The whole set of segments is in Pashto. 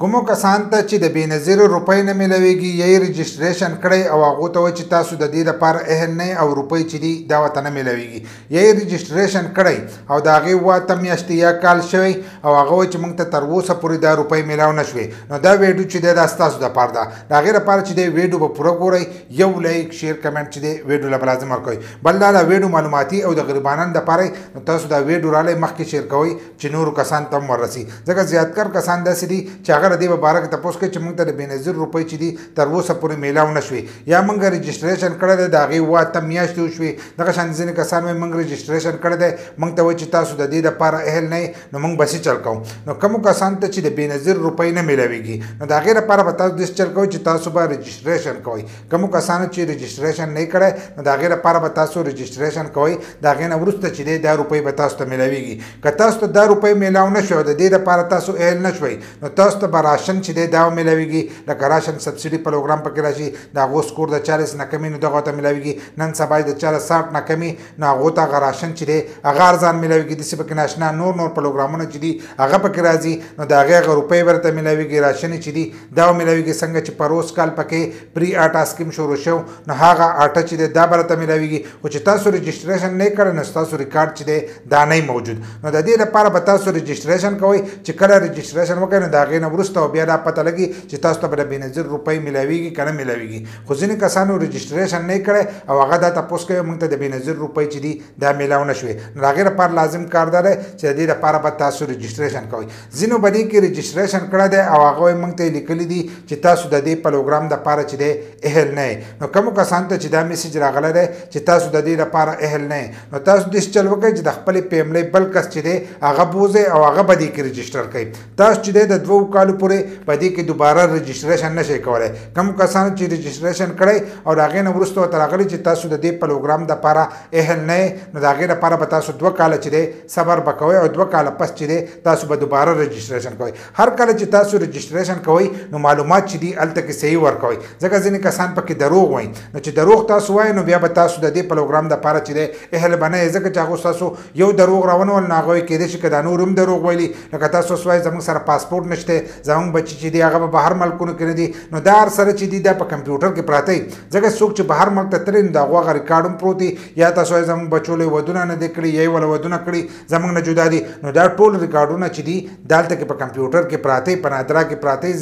کومو کسان ته چې د بېنظیرو روپۍ نه میلاویږي یا یې رجسټریشن کړی او هغو ته وایي چې تاسو د دې دپاره اهل نه او روپۍ چې دي دا ورته نه میلاویږي یا یې رجسټریشن کړی او د هغې 8 میاشتې یا کال شوی او هغه وایي چې موږ ته تر اوسه پورې دا روپۍ میلاو نه شوې نو دا ویډیو چې دی دا ستاسو دپاره ده د هغې دپاره چې دی ویډیو به پوره ګورئ یو لایک شیر کمنټ چې دی ویډیو له لازم ورکوئ بل دا ویډیو معلوماتي او د غریبانو دپاره نو تاسو دا ویډیو رالی مخکې شیر کوئ چې نورو کسانو ته هم ورسي ځکه زیاتکر کسان داسې دي چې هغه د دې په باره کې تپوس کوي چې موږ ته د بېنظیر روپۍ چې دي تر اوسه پورې میلاو نه شوې یا موږ رجسټریشن کړی دی د هغې 8 میاشتې وشوې دغه شان ځینې کسان وایي موږ رجسټریشن کړی دی موږ ته وایي چې تاسو د دې دپاره اهل نه یې نو موږ به څه چل کوو نو کومو کسانو ته چې د بېنظیر روپۍ نه میلاویږي نو د هغې دپاره به تاسو داسې چل کوئ چې تاسو به رجسټریشن کوئ کومو کسانو چې رجسټریشن نه یې کړی نو د هغې دپاره به تاسو رجسټریشن کوئ د هغې نه وروسته چې دی دا روپۍ به تاسو ته میلاویږي که تاسو ته دا روپۍ میلاو نه شوه د دې دپاره تاسو اهل نه شوئ نو تاسو ته به راشن چې دی دا میلاویږي لکه راشن سبسیډي پروګرام پکې راشي د هغو سکور د 40 نه کمي نو دغو ته میلاویږي نن سبا د 60 نه کمي نو هغو ته هغه راشن چې دی هغه ارزان میلاویږي داسې پکې ناشنا نور پروګرامونه چې دي هغه پکې راځي نو د هغې هغه روپۍ به درته میلاویږي راشنې چې دي دا میلاویږي څنګه چې په روز کال پکې پري آټا سکیم شروع شو نو هغه آټه چې دی دا به درته میلاویږي خو چې تاسو رجسټریشن نه یې کړی نو ستاسو ریکارډ چې دی دا نه موجود نو د دې لپاره به تاسو رجسټریشن کوئ چې کله رجسټریشن وکړئ نو د هغې نه وروسته بیا دا پته لګي چې تاسو ته به د بېنظیر روپۍ میلاویږي که نه میلاویږي خو ځینې کسانو رجسټریشن نه یې کړی او هغه دا تپوس کوي موږ ته د بېنظیر روپۍ چې دي دا میلاو نه شوې نو د هغې لپاره لازم کار دا دی چې د دې لپاره به تاسو رجسټریشن کوئ ځینو به دې کې رجسټریشن کړی دی او هغه یې موږ ته یې لیکلي دي چې تاسو د دې پروګرام دپاره چې دی اهل نه یې نو کومو کسانو ته چې دا میسج راغلی دی چې تاسو د دې لپاره اهل نه یې نو تاسو داسې چل وکړئ چې د خپلې فیملۍ بل کس چې دی هغه بوځئ او هغه به دې کې رجسټر کوي تاسو چې دی د 2 کالو پورې په دې کې دوباره رجسټریشن نشئ کولی کوم کسانو چې رجسټریشن کړی او د هغې نه وروسته ورته راغلي چې تاسو د دې پروګرام دپاره اهل نه یې نو د هغې دپاره به تاسو 2 کاله چې دی صبر به کوئ او 2 کاله پس چې دی تاسو به دوباره رجسټریشن کوئ هر کله چې تاسو رجسټریشن کوئ نو معلومات چې دي هلته کې صحیح ورکوئ ځکه ځینې کسان پکې دروغ وایي نو چې دروغ تاسو وایئ نو بیا به تاسو د دې پروګرام دپاره چې دی اهل به نه یې ځکه چې هغو ستاسو یو دروغ راونول نو هغه کېدای شي که دا نور هم دروغ ویلي لکه تاسو اوس وایئ زموږ سره پاسپورټ نشته زموږ بچي چې دي هغه به بهر ملکونو کې نه دي نو دا هر سره چې دي دا په کمپیوټر کې پراته وي ځکه څوک چې بهر ملک ته تللی نو د هغو هغه ریکارډ هم پروت وي یا تاسو وایئ زموږ بچو له ودونه نه دي کړي یا یې وله ودونه کړي زموږ نه جدا دي نو دا ټول ریکارډونه چې دي دا هلته کې په کمپیوټر کې پراته وي په نادرا کې پراته وي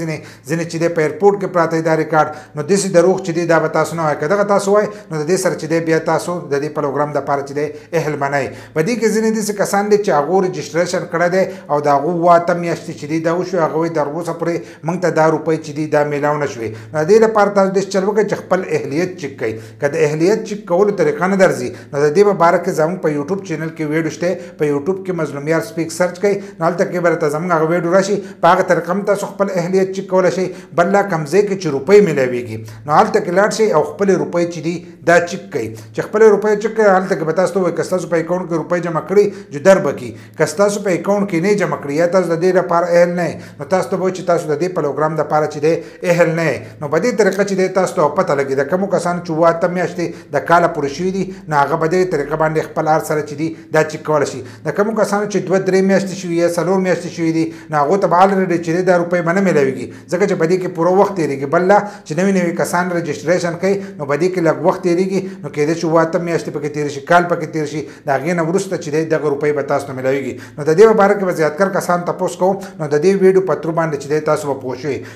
ځینې چې دی په ایرپورټ کې پراته وي دا ریکارډ نو داسې دروغ چې دي دا به تاسو نه وایئ که دغه تاسو وایئ نو د دې سره چې دی بیا تاسو د دې پروګرام دپاره چې دی اهل به نه یې په دې کې ځینې داسې کسان دي چې هغو رجسټریشن کړی دی او د هغو 8 میاشتې چې دي دا وشوې هغه وایي تر اوسه پورې موږ ته دا روپۍ چې دي دا میلاو نه شوې نو د دې لپاره تاسو داسې چل وکړئ چې خپل اهلیت چک کړئ که د اهلیت چک کولو طریقه نه درځي نو د دې په باره کې زموږ په یوټیوب چینل کې ویډیو شته په یوټیوب کې مظلومیار سپیک سرچ کړئ نو هلته کې به درته زموږ هغه ویډیو راشي په هغه طریقه هم تاسو خپل اهلیت چک کولی شئ بل لا کوم ځای کې چې روپۍ میلاویږي نو هلته کې لاړ شئ او خپلې روپۍ چې دي دا چک کړئ چې خپلې روپۍ چک کړئ هلته کې به تاسو ته وایي که ستاسو په اکاونټ کې روپۍ جمع کړي جدر به کړي که ستاسو په اکاونټ کې نه جمع کړي یا تاسو د دې لپاره اهل نه یې نو تاسو ته به وایي چې تاسو د دې پروګرام دپاره چې دی اهل نه یې نو په دې طریقه چې دی تاسو ته پته لګي د کومو کسانو چې 8 میاشتې د کاله پوره شوي دي نو هغه په دې طریقه باندې خپل هر سره چې دي دا چک کولی شي د کومو کسانو چې 2-3 میاشتې شوي یا 4 میاشتې شوي دي نو هغو ته به الریډي چې دی دا روپۍ به نه میلاویږي ځکه چې په دې کې پوره وخت تېرېږي بل لا چې نوي کسان رجسټریشن کوي نو په دې کې لږ وخت تېرېږي نو کېدای شي 8 میاشتې پکې تېرې شي کال پکې تېر شي د هغې نه وروسته چې دی دغه روپۍ به تاسو ته میلاویږي نو د دې په باره کې به زیاتکر کسان تپوس کوم نو د دې ویډیو په ترو باندې چې دی تاسو به پوه شئ